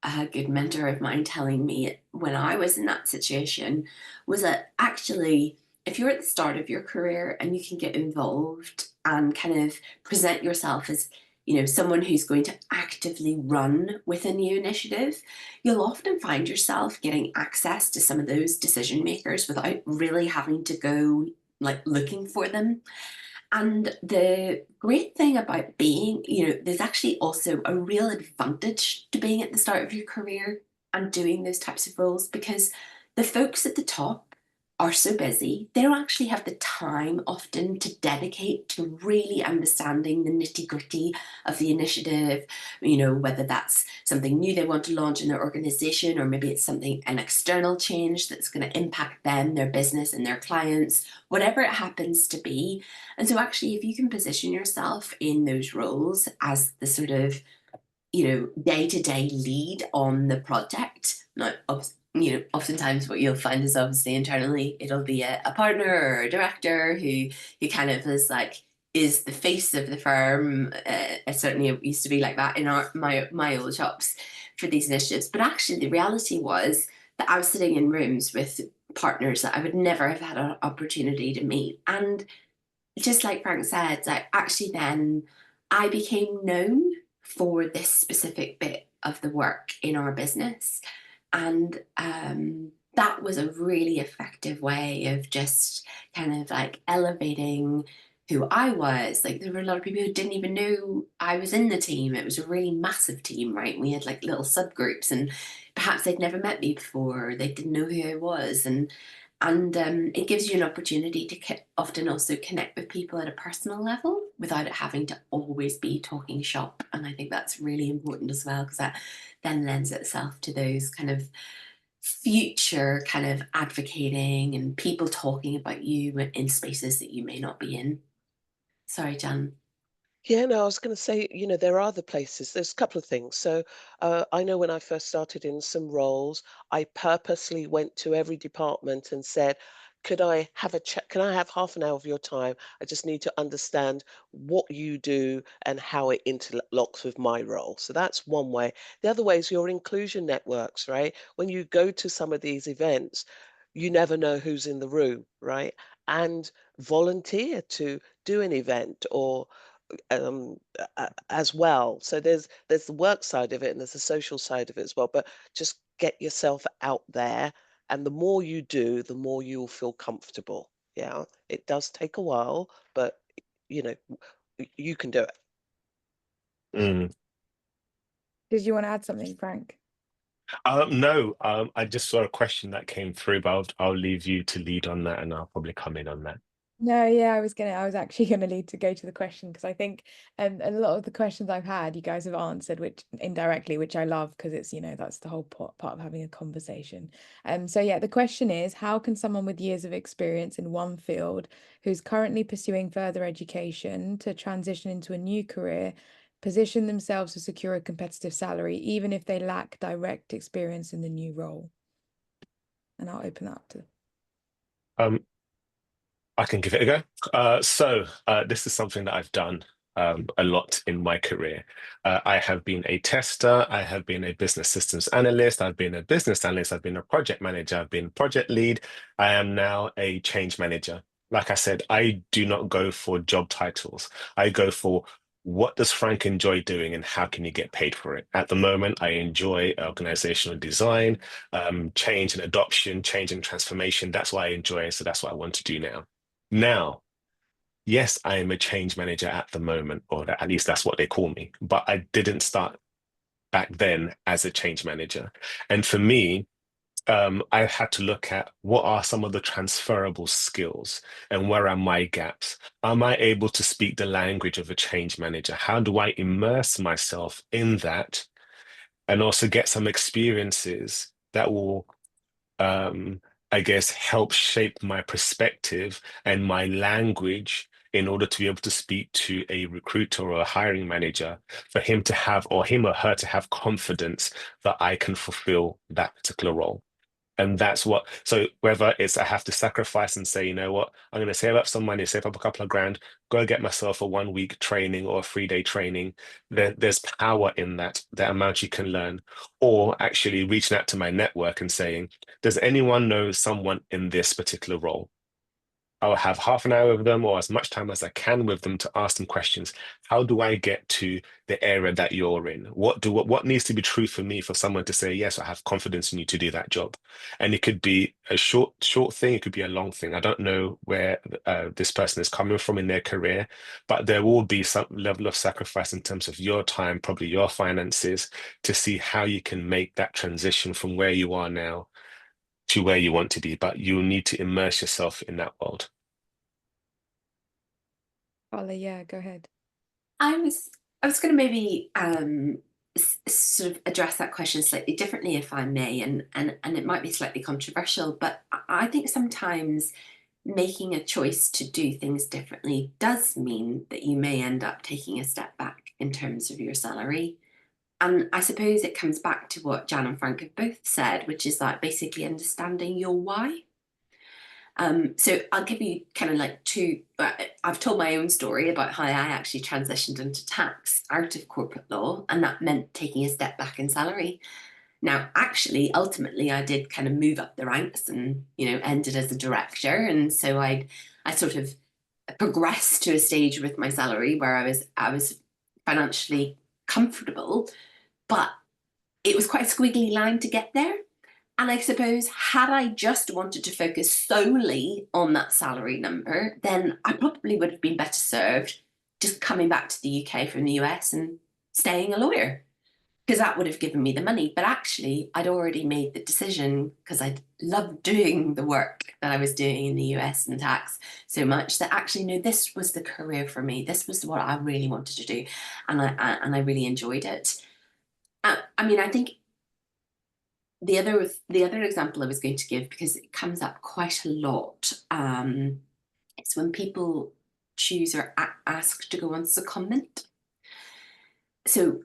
a good mentor of mine telling me when I was in that situation was that actually, if you're at the start of your career and you can get involved and kind of present yourself as someone who's going to actively run with a new initiative, you'll often find yourself getting access to some of those decision makers without really having to go looking for them. And the great thing about being, there's actually also a real advantage to being at the start of your career and doing those types of roles, because the folks at the top are so busy, they don't actually have the time often to dedicate to really understanding the nitty-gritty of the initiative, whether that's something new they want to launch in their organization, or maybe it's an external change that's going to impact them, their business and their clients, whatever it happens to be. And so actually, if you can position yourself in those roles as the sort of day-to-day lead on the project, now oftentimes what you'll find is obviously internally it'll be a partner or a director who kind of is the face of the firm. Certainly it used to be like that in my old shops for these initiatives. But actually the reality was that I was sitting in rooms with partners that I would never have had an opportunity to meet. And just like Frank said, actually then I became known for this specific bit of the work in our business. And that was a really effective way of just kind of elevating who I was. There were a lot of people who didn't even know I was in the team. It was a really massive team, right? We had little subgroups, and perhaps they'd never met me before. They didn't know who I was. And it gives you an opportunity to often also connect with people at a personal level without it having to always be talking shop. And I think that's really important as well, because that then lends itself to those kind of future kind of advocating and people talking about you in spaces that you may not be in. Sorry, Jan. Yeah, no, I was going to say, there are other places. There's a couple of things. So I know when I first started in some roles, I purposely went to every department and said, could I have a chat? Can I have half an hour of your time? I just need to understand what you do and how it interlocks with my role. So that's one way. The other way is your inclusion networks, right? When you go to some of these events, you never know who's in the room, right? And volunteer to do an event or as well. So there's the work side of it and there's the social side of it as well. But just get yourself out there, and the more you do, the more you'll feel comfortable. Yeah, it does take a while, but you know you can do it. Mm. Did you want to add something, Frank? No, I just saw a question that came through, but I'll leave you to lead on that, and I'll probably come in on that. No, yeah, I was actually gonna lead to go to the question, because I think a lot of the questions I've had, you guys have answered, which indirectly, which I love, because it's, that's the whole part of having a conversation. So yeah, the question is, how can someone with years of experience in one field who's currently pursuing further education to transition into a new career position themselves to secure a competitive salary, even if they lack direct experience in the new role? And I'll open that up to Um, I can give it a go. So this is something that I've done a lot in my career. I have been a tester, I have been a business systems analyst, I've been a business analyst, I've been a project manager, I've been project lead. I am now a change manager. Like I said, I do not go for job titles. I go for what does Frank enjoy doing and how can you get paid for it? At the moment, I enjoy organizational design, change and adoption, change and transformation. That's what I enjoy. So that's what I want to do now. Now, yes, I am a change manager at the moment, or at least that's what they call me, but I didn't start back then as a change manager. And for me, I had to look at what are some of the transferable skills and where are my gaps? Am I able to speak the language of a change manager? How do I immerse myself in that and also get some experiences that will I guess, help shape my perspective and my language in order to be able to speak to a recruiter or a hiring manager for him to have, or him or her to have confidence that I can fulfill that particular role. And that's what, so whether it's I have to sacrifice and say, you know what, I'm going to save up some money, save up a couple of grand, go get myself a 1 week training or a 3 day training, there's power in that, the amount you can learn. Or actually reaching out to my network and saying, does anyone know someone in this particular role? I'll have half an hour with them or as much time as I can with them to ask them questions. How do I get to the area that you're in? What needs to be true for me for someone to say, yes, I have confidence in you to do that job? And it could be a short thing, it could be a long thing. I don't know where this person is coming from in their career, but there will be some level of sacrifice in terms of your time, probably your finances, to see how you can make that transition from where you are now to where you want to be, but you'll need to immerse yourself in that world. Carla. Yeah, go ahead. I was going to maybe sort of address that question slightly differently, if I may, and it might be slightly controversial, but I think sometimes making a choice to do things differently does mean that you may end up taking a step back in terms of your salary. And I suppose it comes back to what Jan and Frank have both said, which is like basically understanding your why. So I'll give you kind of like two, I've told my own story about how I actually transitioned into tax out of corporate law, and that meant taking a step back in salary. Now, actually, ultimately, I did kind of move up the ranks and, ended as a director. And so I sort of progressed to a stage with my salary where I was financially comfortable, but it was quite a squiggly line to get there. And I suppose had I just wanted to focus solely on that salary number, then I probably would have been better served just coming back to the UK from the US and staying a lawyer, because that would have given me the money. But actually, I'd already made the decision, because I loved doing the work that I was doing in the US and tax so much, that actually, no, this was the career for me. This was what I really wanted to do. And I really enjoyed it. I mean, I think the other example I was going to give, because it comes up quite a lot, it's when people choose or ask to go on secondment. So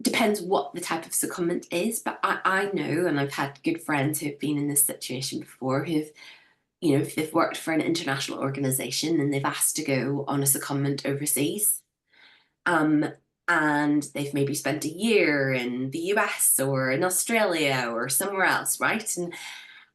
depends what the type of secondment is, but I know, and I've had good friends who've been in this situation before, who've, if they've worked for an international organization and they've asked to go on a secondment overseas, and they've maybe spent a year in the US or in Australia or somewhere else, right?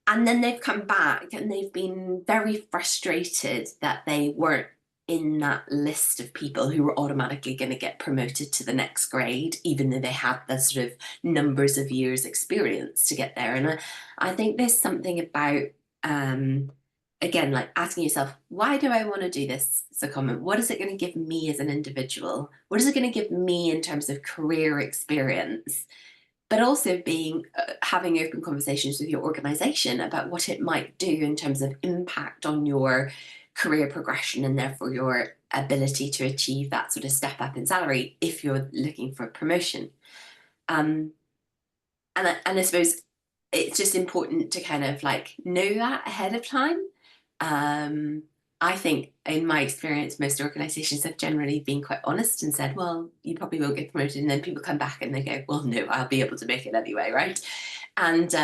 And then they've come back and they've been very frustrated that they weren't in that list of people who were automatically going to get promoted to the next grade, even though they had the sort of numbers of years experience to get there. And I think there's something about, again, like asking yourself, why do I want to do this secondment? What is it going to give me as an individual? What is it going to give me in terms of career experience? But also having open conversations with your organization about what it might do in terms of impact on your career progression, and therefore your ability to achieve that sort of step up in salary if you're looking for a promotion. And I suppose it's just important to kind of like know that ahead of time. I think in my experience, most organizations have generally been quite honest and said, well, you probably will get promoted. And then people come back and they go, well, no, I'll be able to make it anyway, right? And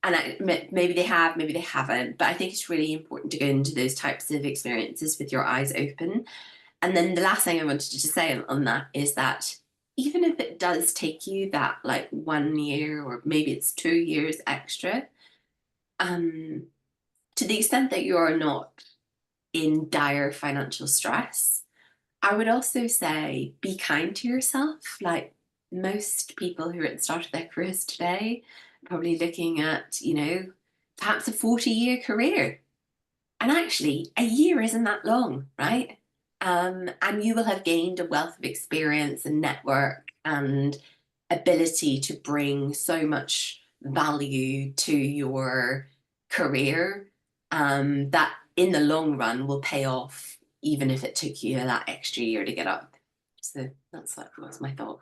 maybe they have, maybe they haven't. But I think it's really important to go into those types of experiences with your eyes open. And then the last thing I wanted to say on that is that even if it does take you that like 1 year, or maybe it's 2 years extra, to the extent that you are not in dire financial stress, I would also say be kind to yourself. Like most people who are at the start of their careers today, probably looking at, perhaps a 40-year career. And actually, a year isn't that long, right? And you will have gained a wealth of experience and network and ability to bring so much value to your career, that in the long run will pay off, even if it took you that extra year to get up. So that was my thought.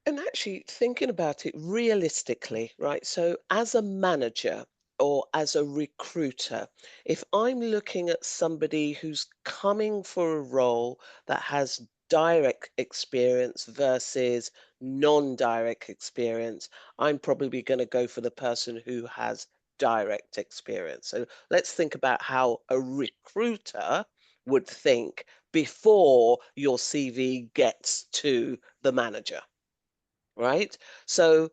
And actually thinking about it realistically, right? So as a manager or as a recruiter, if I'm looking at somebody who's coming for a role that has direct experience versus non-direct experience, I'm probably going to go for the person who has direct experience. So let's think about how a recruiter would think before your CV gets to the manager. Right? So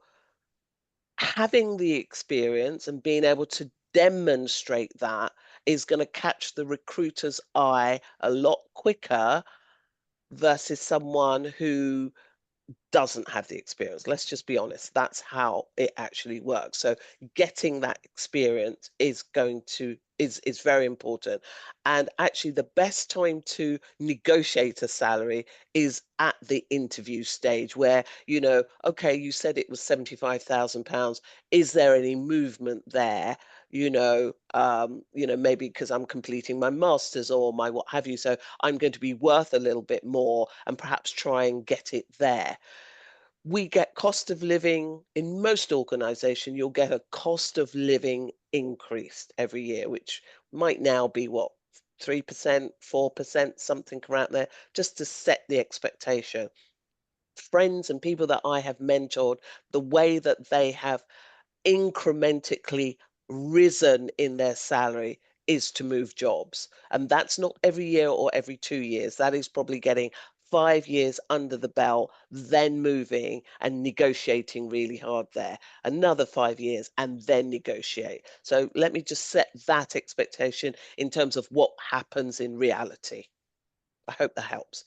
having the experience and being able to demonstrate that is going to catch the recruiter's eye a lot quicker versus someone who doesn't have the experience. Let's just be honest. That's how it actually works. So getting that experience is very important. And actually the best time to negotiate a salary is at the interview stage where, okay, you said it was £75,000. Is there any movement there? Maybe because I'm completing my master's or my what have you. So I'm going to be worth a little bit more, and perhaps try and get it there. We get cost of living in most organizations. You'll get a cost of living increase every year, which might now be what, 3%, 4%, something around there, just to set the expectation. friends and people that I have mentored, the way that they have incrementally risen in their salary is to move jobs. And that's not every year or every 2 years. That is probably getting 5 years under the belt, then moving and negotiating really hard there. Another 5 years and then negotiate. So let me just set that expectation in terms of what happens in reality. I hope that helps.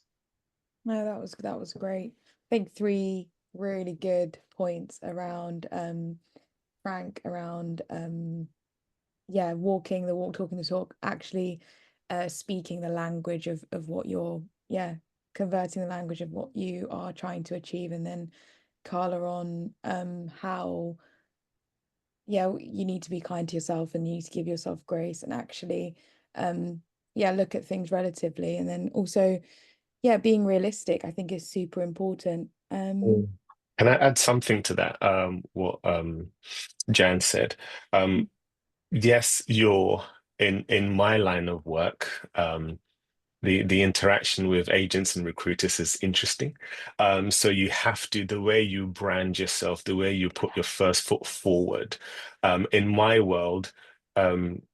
No, that was great. I think 3 really good points around Frank, around yeah, walking the walk, talking the talk, actually speaking the language of what you're, yeah, converting the language of what you are trying to achieve. And then Carla on how, yeah, you need to be kind to yourself and you need to give yourself grace and actually yeah, look at things relatively. And then also, yeah, being realistic, I think, is super important. Can I add something to that? What Jan said. Yes, you're in my line of work. The interaction with agents and recruiters is interesting. So you have to, the way you brand yourself, the way you put your first foot forward. In my world,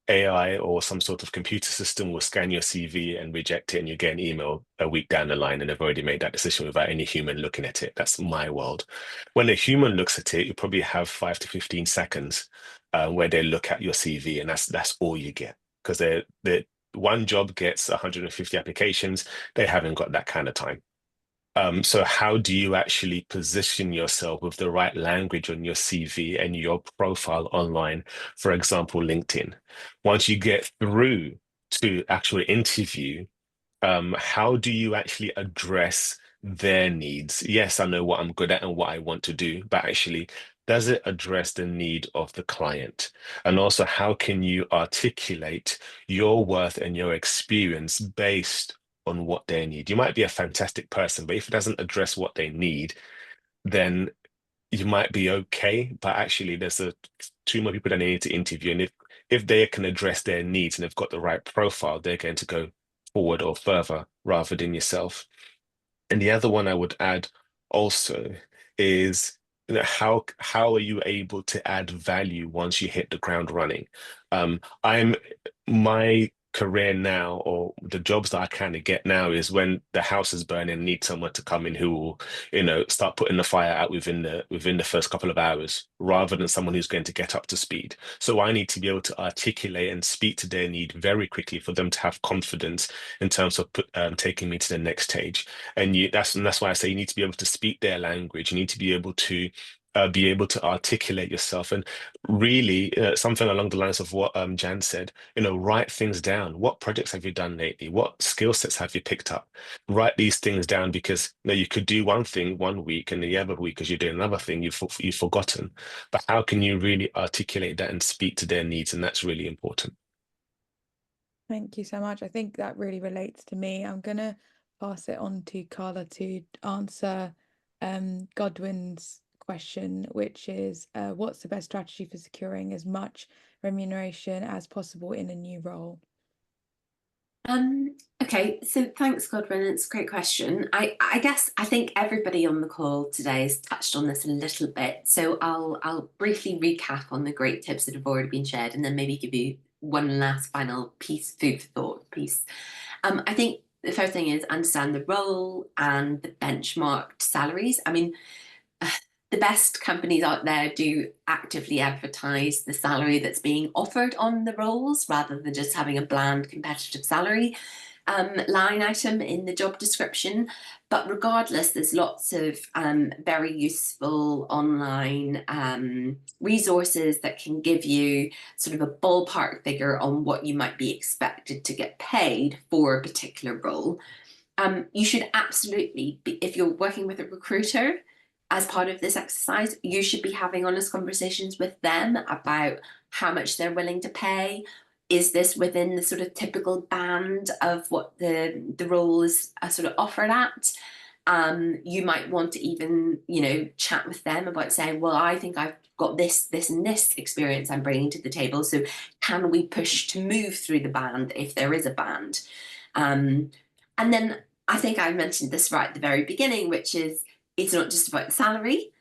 AI or some sort of computer system will scan your CV and reject it, and you get an email a week down the line, and they've already made that decision without any human looking at it. That's my world. When a human looks at it, you probably have 5 to 15 seconds where they look at your CV, and that's all you get, because they're one job gets 150 applications. They haven't got that kind of time. So how do you actually position yourself with the right language on your CV and your profile online, for example, LinkedIn? Once you get through to actual interview, how do you actually address their needs? Yes, I know what I'm good at and what I want to do, but actually, does it address the need of the client? And also, how can you articulate your worth and your experience based on what they need? You might be a fantastic person, but if it doesn't address what they need, then you might be okay, but actually there's two more people that they need to interview. And if they can address their needs and they've got the right profile, they're going to go forward or further rather than yourself. And the other one I would add also is, how are you able to add value once you hit the ground running? I'm my career now, or the jobs that I kind of get now, is when the house is burning and need someone to come in who will, start putting the fire out within the first couple of hours, rather than someone who's going to get up to speed. So I need to be able to articulate and speak to their need very quickly for them to have confidence in terms of taking me to the next stage. And that's why I say you need to be able to speak their language. You need to be able to articulate yourself, and really something along the lines of what Jan said. Write things down. What projects have you done lately? What skill sets have you picked up? Write these things down, because you could do one thing one week, and the other week, as you're doing another thing, you've forgotten. But how can you really articulate that and speak to their needs? And that's really important. Thank you so much. I think that really relates to me. I'm gonna pass it on to Carla to answer Godwin's question, which is what's the best strategy for securing as much remuneration as possible in a new role? Okay, so thanks, Godwin. It's a great question. I guess I think everybody on the call today has touched on this a little bit. So I'll briefly recap on the great tips that have already been shared, and then maybe give you one last final piece, food for thought piece. I think the first thing is understand the role and the benchmarked salaries. I mean, the best companies out there do actively advertise the salary that's being offered on the roles, rather than just having a bland competitive salary line item in the job description. But regardless, there's lots of very useful online resources that can give you sort of a ballpark figure on what you might be expected to get paid for a particular role. You should absolutely be, if you're working with a recruiter, as part of this exercise, you should be having honest conversations with them about how much they're willing to pay. Is this within the sort of typical band of what the role is sort of offered at? You might want to even, chat with them about saying, well, I think I've got this, and this experience I'm bringing to the table. So can we push to move through the band if there is a band? And then I think I mentioned this right at the very beginning, which is it's not just about salary.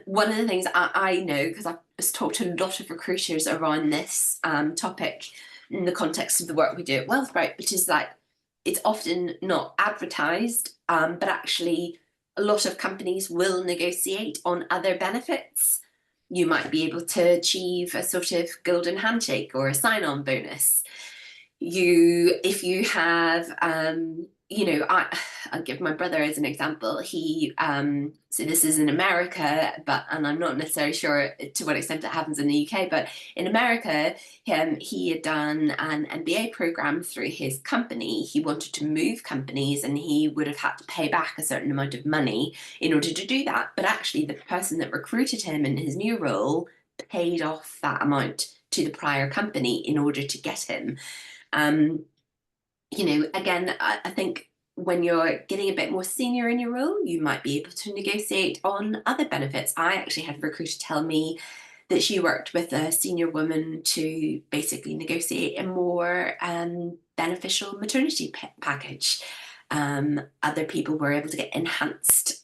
One of the things I know, because I've talked to a lot of recruiters around this topic in the context of the work we do at Wealthbrite, which is that it's often not advertised, but actually a lot of companies will negotiate on other benefits. You might be able to achieve a sort of golden handshake or a sign-on bonus. If you have, I'll give my brother as an example. He, so this is in America, and I'm not necessarily sure to what extent it happens in the UK, but in America, he had done an MBA program through his company. He wanted to move companies and he would have had to pay back a certain amount of money in order to do that. But actually the person that recruited him in his new role paid off that amount to the prior company in order to get him. Again, I think when you're getting a bit more senior in your role, you might be able to negotiate on other benefits. I actually had a recruiter tell me that she worked with a senior woman to basically negotiate a more beneficial maternity package. Other people were able to get enhanced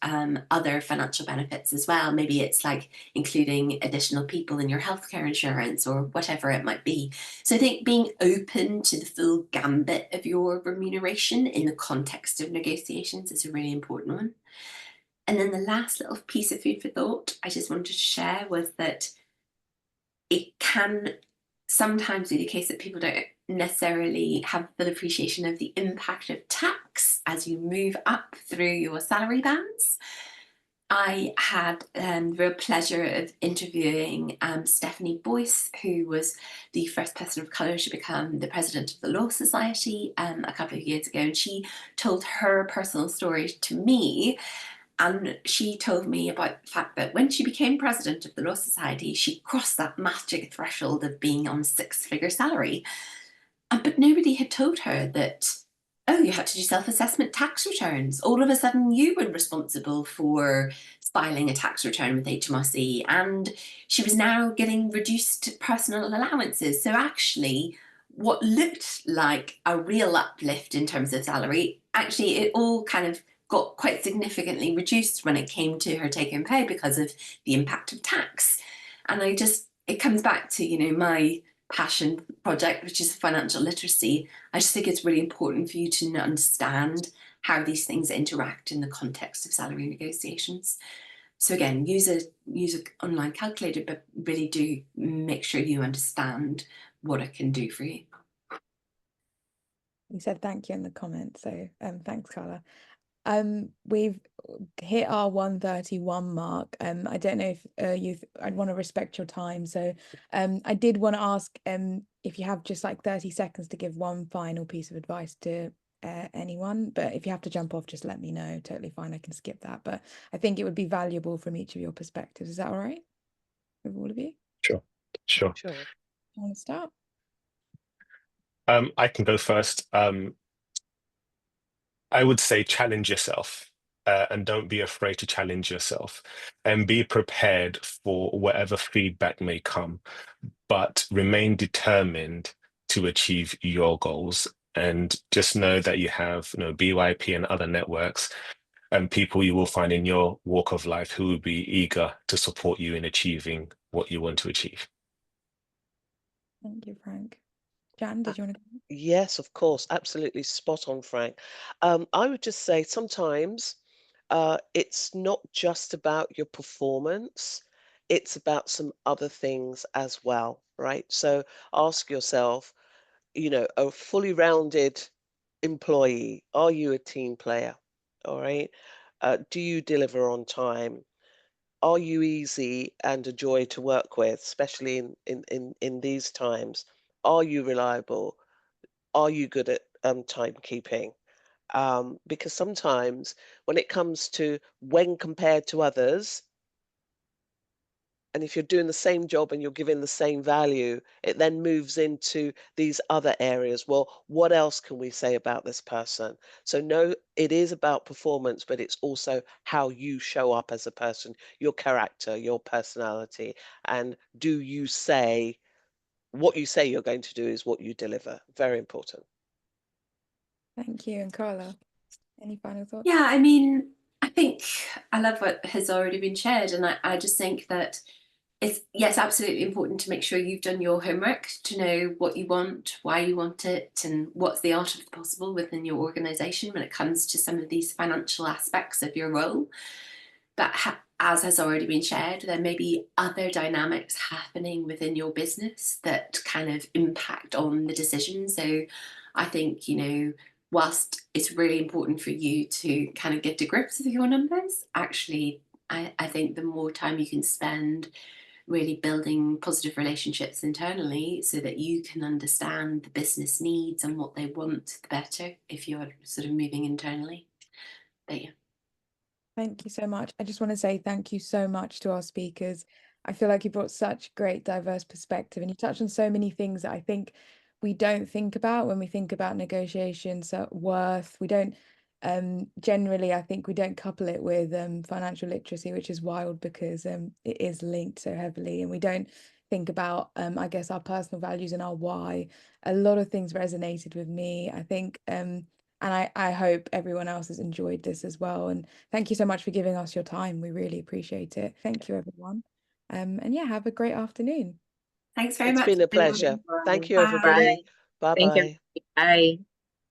other financial benefits as well. Maybe it's like including additional people in your healthcare insurance or whatever it might be. So I think being open to the full gambit of your remuneration in the context of negotiations is a really important one. And then the last little piece of food for thought I just wanted to share was that it can sometimes be the case that people don't necessarily have full appreciation of the impact of tax as you move up through your salary bands. I had the real pleasure of interviewing Stephanie Boyce, who was the first person of colour to become the president of the Law Society a couple of years ago. And she told her personal story to me. And she told me about the fact that when she became president of the Law Society, she crossed that magic threshold of being on a six-figure salary. But nobody had told her that, oh, you had to do self-assessment tax returns. All of a sudden, you were responsible for filing a tax return with HMRC, and she was now getting reduced personal allowances. So actually, what looked like a real uplift in terms of salary, actually, it all kind of got quite significantly reduced when it came to her take-home pay because of the impact of tax. And it comes back to, my passion project, which is financial literacy. I just think it's really important for you to understand how these things interact in the context of salary negotiations. So again, use an online calculator, but really do make sure you understand what it can do for you. You said thank you in the comments, so thanks, Carla. We've hit our 1:31 mark. I don't know if I'd want to respect your time, so I did want to ask if you have just like 30 seconds to give one final piece of advice to anyone, but if you have to jump off, just let me know. Totally fine, I can skip that, but I think it would be valuable from each of your perspectives. Is that all right with all of you? Sure. You want to start? I can go first. I would say challenge yourself, and don't be afraid to challenge yourself, and be prepared for whatever feedback may come, but remain determined to achieve your goals. And just know that you have, BYP and other networks and people you will find in your walk of life who will be eager to support you in achieving what you want to achieve. Thank you, Frank. Jan, did you want to go? Yes, of course. Absolutely spot on, Frank. I would just say sometimes it's not just about your performance, it's about some other things as well, right? So ask yourself, a fully rounded employee, are you a team player? All right. Do you deliver on time? Are you easy and a joy to work with, especially in these times? Are you reliable? Are you good at timekeeping? Because sometimes when it comes to when compared to others, and if you're doing the same job and you're giving the same value, it then moves into these other areas. Well, what else can we say about this person? So no, it is about performance, but it's also how you show up as a person, your character, your personality, and do you say what you say you're going to do is what you deliver. Very important. Thank you. And Carla, any final thoughts? Yeah, I mean, I think I love what has already been shared, and I just think that it's, yes, absolutely important to make sure you've done your homework to know what you want, why you want it, and what's the art of the possible within your organization when it comes to some of these financial aspects of your role. But as has already been shared, there may be other dynamics happening within your business that kind of impact on the decision. So I think, you know, whilst it's really important for you to kind of get to grips with your numbers, actually, I think the more time you can spend really building positive relationships internally so that you can understand the business needs and what they want, the better if you're sort of moving internally. But yeah. Thank you so much. I just want to say thank you so much to our speakers. I feel like you brought such great diverse perspective, and you touched on so many things that I think we don't think about when we think about negotiations. So worth, we don't generally, I think we don't couple it with financial literacy, which is wild because it is linked so heavily, and we don't think about I guess our personal values and our why. A lot of things resonated with me. I think and I hope everyone else has enjoyed this as well. And thank you so much for giving us your time. We really appreciate it. Thank you, everyone. And yeah, have a great afternoon. Thanks very It's much. been a pleasure. Thank you, everybody. Bye. Thank you. Bye-bye. Bye.